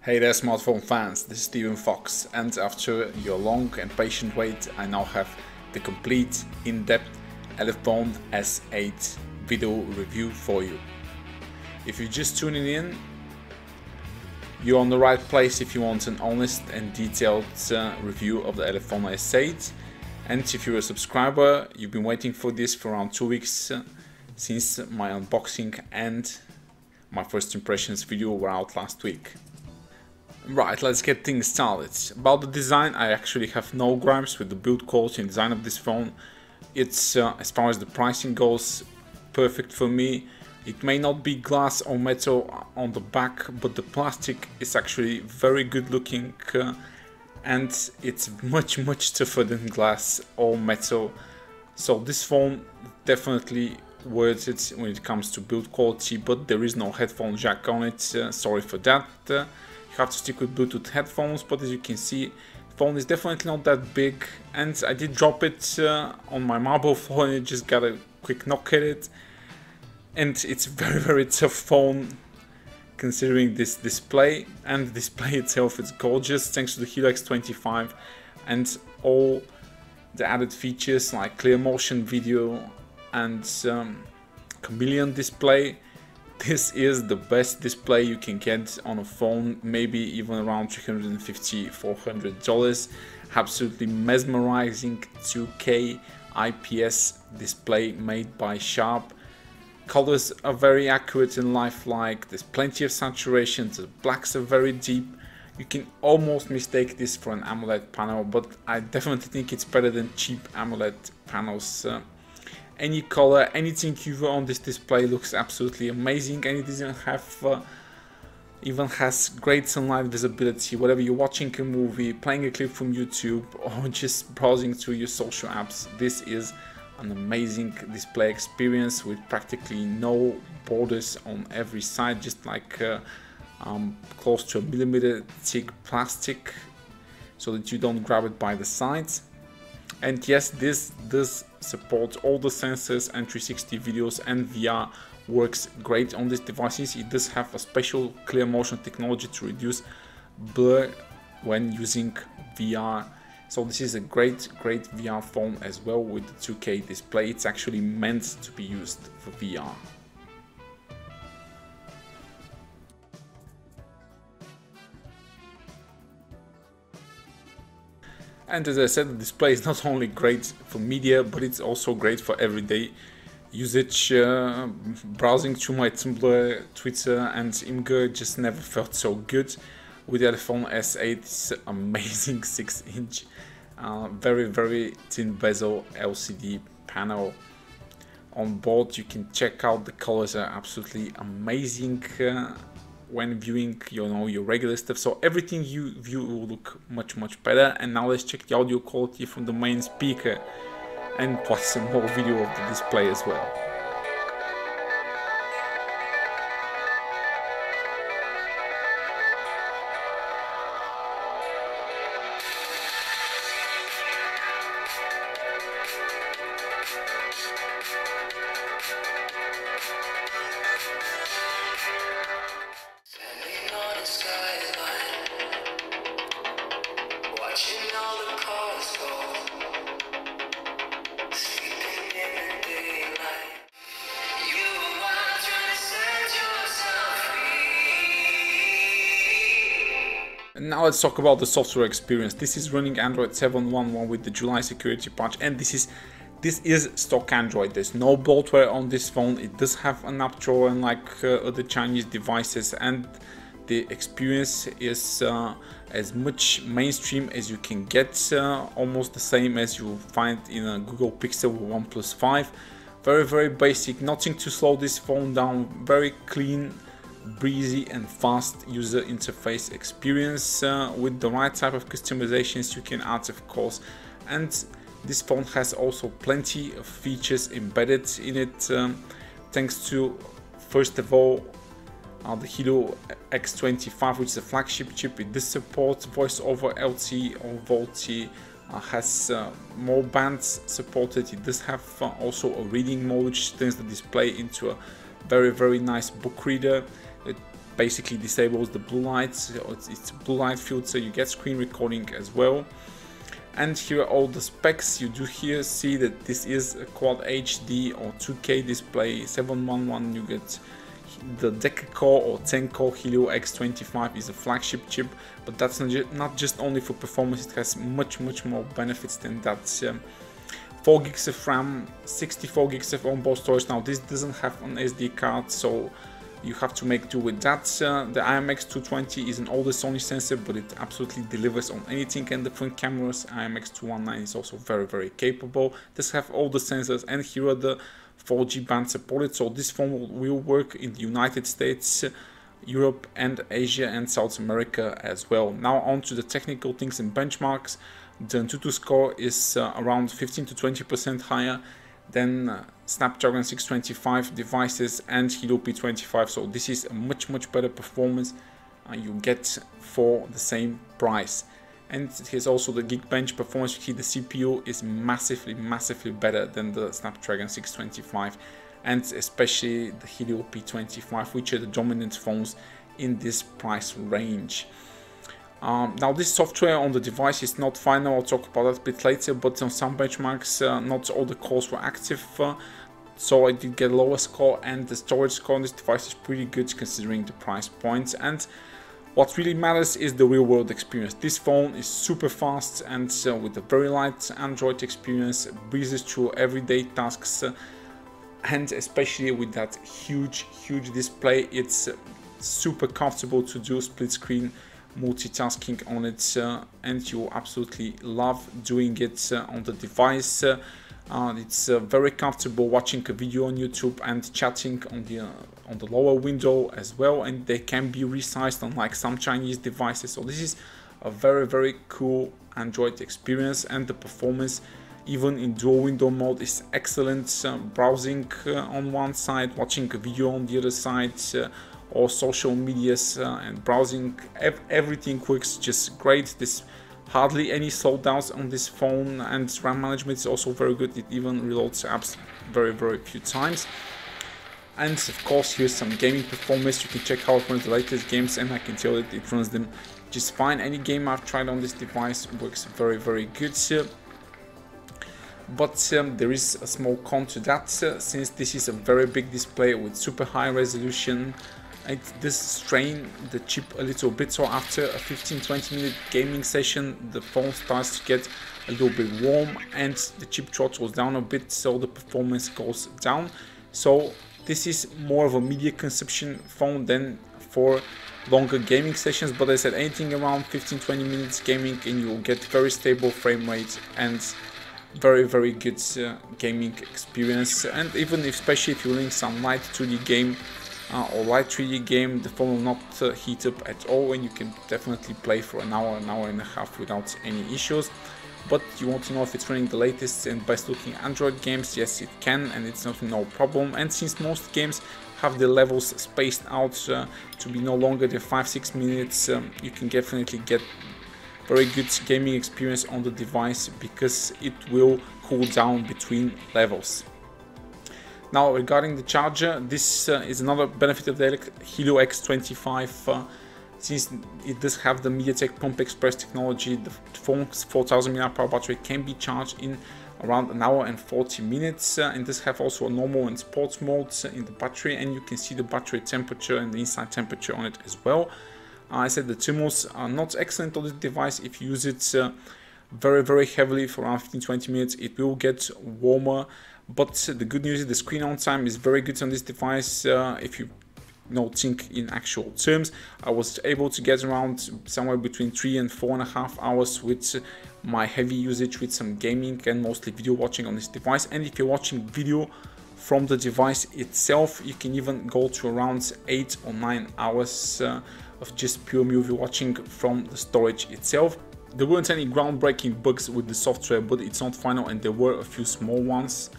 Hey there smartphone fans, this is Steven Fox, and after your long and patient wait I now have the complete in-depth Elephone S8 video review for you. If you're just tuning in, you're on the right place if you want an honest and detailed review of the Elephone S8. And if you're a subscriber, you've been waiting for this for around 2 weeks since my unboxing and my first impressions video were out last week. Right, let's get things started. About the design, I actually have no gripes with the build quality and design of this phone. It's, as far as the pricing goes, perfect for me. It may not be glass or metal on the back, but the plastic is actually very good looking and it's much tougher than glass or metal. So this phone definitely worth it when it comes to build quality, but there is no headphone jack on it, sorry for that. You have to stick with Bluetooth headphones, but as you can see, the phone is definitely not that big, and I did drop it on my marble floor and it just got a quick knock at it. And it's a very tough phone considering this display, and the display itself is gorgeous thanks to the Helio X25 and all the added features like clear motion video and chameleon display. This is the best display you can get on a phone, maybe even around $350–400. Absolutely mesmerizing 2K IPS display made by Sharp. Colors are very accurate and lifelike, there's plenty of saturation, the blacks are very deep. You can almost mistake this for an AMOLED panel, but I definitely think it's better than cheap AMOLED panels. Any color, anything you on this display looks absolutely amazing, and it doesn't have even has great sunlight visibility. Whether you're watching a movie, playing a clip from YouTube, or just browsing through your social apps, this is an amazing display experience with practically no borders on every side, just like close to 1 millimeter thick plastic, so that you don't grab it by the sides. And yes, this does support all the sensors and 360 videos, and VR works great on these devices. It does have a special clear motion technology to reduce blur when using VR. So this is a great VR phone as well with the 2K display. It's actually meant to be used for VR. And as I said, the display is not only great for media, but it's also great for everyday usage. Browsing through my Tumblr, Twitter and Imgur just never felt so good. With the Elephone S8's amazing 6-inch, very thin bezel LCD panel on board. You can check out the colors are absolutely amazing when viewing your regular stuff, so everything you view will look much better. And now let's check the audio quality from the main speaker and watch some more video of the display as well. Now let's talk about the software experience. This is running Android 7.1.1 with the July security patch, and this is stock Android. There's no bloatware on this phone. It does have an app drawer unlike other Chinese devices, and the experience is as much mainstream as you can get, almost the same as you find in a Google Pixel or OnePlus 5. Very basic, nothing to slow this phone down, very clean, breezy and fast user interface experience with the right type of customizations you can add, of course. And this phone has also plenty of features embedded in it, thanks to, first of all, the Helio X25, which is a flagship chip. It does support voice over LTE or VoLTE, has more bands supported. It does have also a reading mode which turns the display into a very nice book reader. It basically disables the blue light. It's a blue light filter, you get screen recording as well. And here are all the specs. You do here see that this is a Quad HD or 2K display 711. You get the Deca-Core or 10-core Helio X25 is a flagship chip, but that's not just only for performance, it has much more benefits than that. 4 gigs of RAM, 64 gigs of onboard storage. Now this doesn't have an SD card, so you have to make do with that. The IMX220 is an older Sony sensor, but it absolutely delivers on anything, and the front cameras IMX219 is also very capable. This have all the sensors, and here are the 4G band supported, so this phone will work in the United States, Europe and Asia and South America as well. Now on to the technical things and benchmarks. The Antutu score is around 15 to 20% higher than Snapdragon 625 devices and Helio P25, so this is a much better performance you get for the same price. And here's also the Geekbench performance. You see the CPU is massively better than the Snapdragon 625 and especially the Helio P25, which are the dominant phones in this price range. Now this software on the device is not final, I'll talk about that a bit later, but on some benchmarks not all the cores were active, so I did get a lower score, and the storage score on this device is pretty good considering the price points. And what really matters is the real world experience. This phone is super fast and with a very light Android experience, breezes through everyday tasks, and especially with that huge display, it's super comfortable to do split screen multitasking on it, and you absolutely love doing it on the device. It's very comfortable watching a video on YouTube and chatting on the lower window as well, and they can be resized unlike some Chinese devices. So this is a very cool Android experience, and the performance even in dual window mode is excellent. Browsing on one side, watching a video on the other side, or social medias and browsing, everything works just great. There's hardly any slowdowns on this phone, and RAM management is also very good. It even reloads apps very few times. And of course here's some gaming performance. You can check how it runs the latest games, and I can tell that it runs them just fine. Any game I've tried on this device works very good. But there is a small con to that, since this is a very big display with super high resolution. It does strain the chip a little bit, so after a 15-20 minute gaming session the phone starts to get a little bit warm and the chip throttles down a bit, so the performance goes down. So this is more of a media consumption phone than for longer gaming sessions, but I said anything around 15-20 minutes gaming and you'll get very stable frame rate and very good gaming experience. And even especially if you're doing some light 2D game or light 3D game, the phone will not heat up at all, and you can definitely play for an hour and a half without any issues. But you want to know if it's running the latest and best looking Android games? Yes, it can, and it's not no problem. And since most games have the levels spaced out to be no longer than 5-6 minutes, you can definitely get very good gaming experience on the device because it will cool down between levels. Now regarding the charger, this is another benefit of the Helio X25. Since it does have the MediaTek Pump Express technology, the phone's 4000 mAh battery can be charged in around an hour and 40 minutes. And does have also a normal and sports modes in the battery, and you can see the battery temperature and the inside temperature on it as well. I said the thermals are not excellent on this device. If you use it very heavily for around 15-20 minutes, it will get warmer. But the good news is the screen on time is very good on this device. If you think in actual terms, I was able to get around somewhere between 3 and 4.5 hours with my heavy usage with some gaming and mostly video watching on this device. And if you're watching video from the device itself, you can even go to around 8 or 9 hours of just pure movie watching from the storage itself. There weren't any groundbreaking bugs with the software, but it's not final, and there were a few small ones.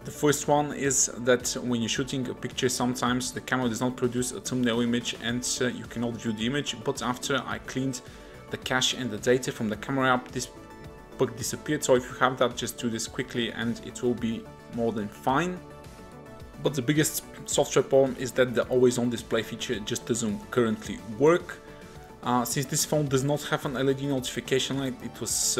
The first one is that when you're shooting a picture, sometimes the camera does not produce a thumbnail image and you cannot view the image. But after I cleaned the cache and the data from the camera app, this bug disappeared. So if you have that, just do this quickly and it will be more than fine. But the biggest software problem is that the always-on display feature just doesn't currently work. Since this phone does not have an LED notification light, it was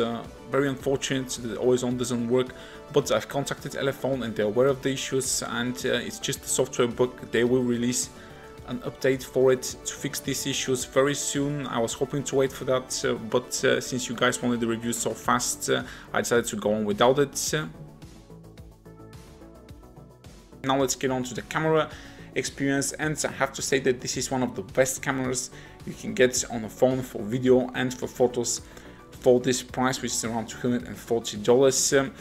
very unfortunate that always-on doesn't work. But I've contacted Elephone and they're aware of the issues, and it's just a software bug. They will release an update for it to fix these issues very soon. I was hoping to wait for that, but since you guys wanted the review so fast, I decided to go on without it. Now let's get on to the camera experience, and I have to say that this is one of the best cameras you can get on a phone for video and for photos for this price, which is around $240.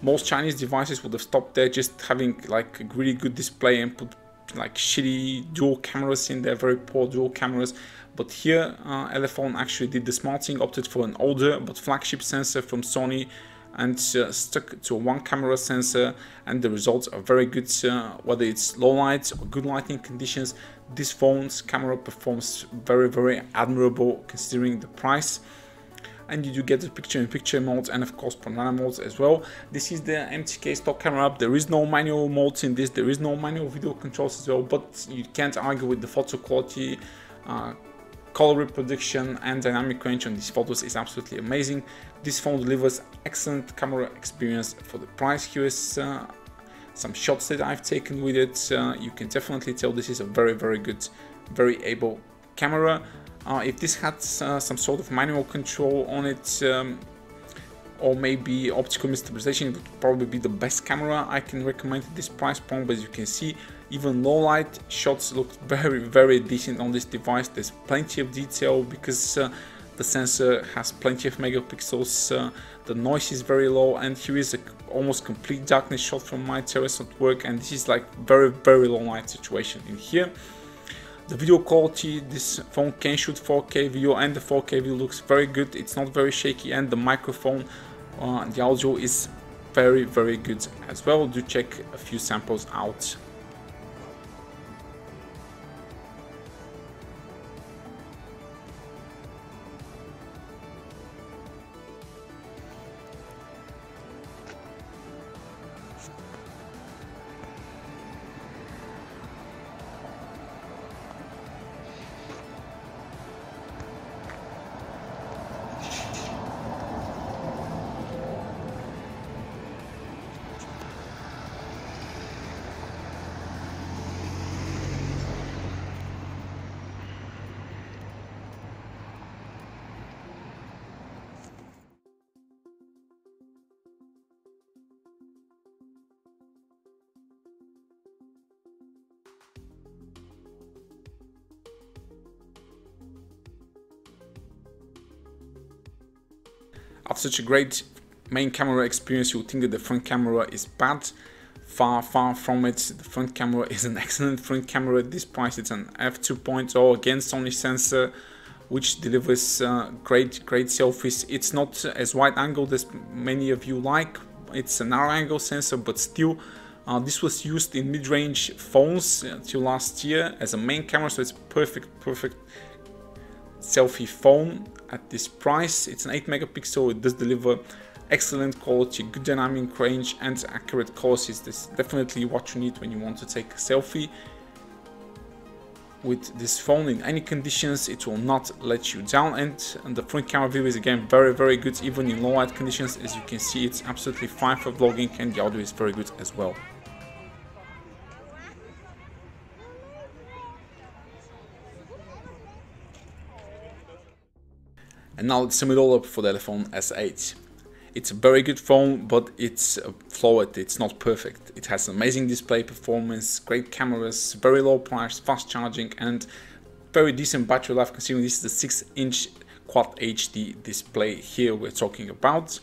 Most Chinese devices would have stopped there, just having like a really good display and put like shitty dual cameras in there, very poor dual cameras. But here Elephone actually did the smart thing, opted for an older but flagship sensor from Sony and stuck to a one camera sensor, and the results are very good. Whether it's low light or good lighting conditions, this phone's camera performs very admirable considering the price. And you do get the picture-in-picture mode and of course panorama modes as well. This is the MTK stock camera. There is no manual modes in this, there is no manual video controls as well, but you can't argue with the photo quality. Color reproduction and dynamic range on these photos is absolutely amazing. This phone delivers excellent camera experience for the price. Here is some shots that I've taken with it. You can definitely tell this is a very good, very able camera. If this had some sort of manual control on it, or maybe optical stabilization, it would probably be the best camera I can recommend at this price point. But as you can see, even low light shots look very decent on this device. There's plenty of detail because the sensor has plenty of megapixels. The noise is very low, and here is a almost complete darkness shot from my terrace at work, and this is like very low light situation in here. The video quality, this phone can shoot 4K video, and the 4K video looks very good. It's not very shaky, and the microphone, the audio is very good as well. Do check a few samples out. After such a great main camera experience, you would think that the front camera is bad. Far from it. The front camera is an excellent front camera at this price. It's an f2.0, again Sony sensor, which delivers great selfies. It's not as wide angled as many of you like. It's a narrow angle sensor, but still this was used in mid-range phones till last year as a main camera, so it's perfect selfie phone at this price. It's an 8 megapixel. It does deliver excellent quality, good dynamic range, and accurate colors. This is definitely what you need when you want to take a selfie with this phone. In any conditions, it will not let you down, and the front camera view is again very good, even in low light conditions. As you can see, it's absolutely fine for vlogging, and the audio is very good as well. And now let's sum it all up for the Elephone S8. It's a very good phone, but it's flawed. It's not perfect. It has amazing display performance, great cameras, very low price, fast charging, and very decent battery life, considering this is the 6-inch Quad HD display here we're talking about.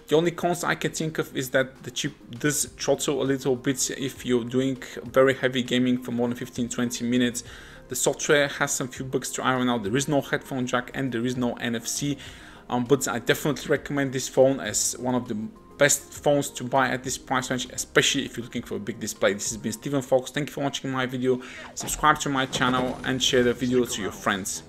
The only cons I can think of is that the chip does throttle a little bit if you're doing very heavy gaming for more than 15-20 minutes. The software has some few bugs to iron out. There is no headphone jack and there is no NFC, but I definitely recommend this phone as one of the best phones to buy at this price range, especially if you're looking for a big display. This has been Steven Fox. Thank you for watching my video. Subscribe to my channel and share the video to your friends.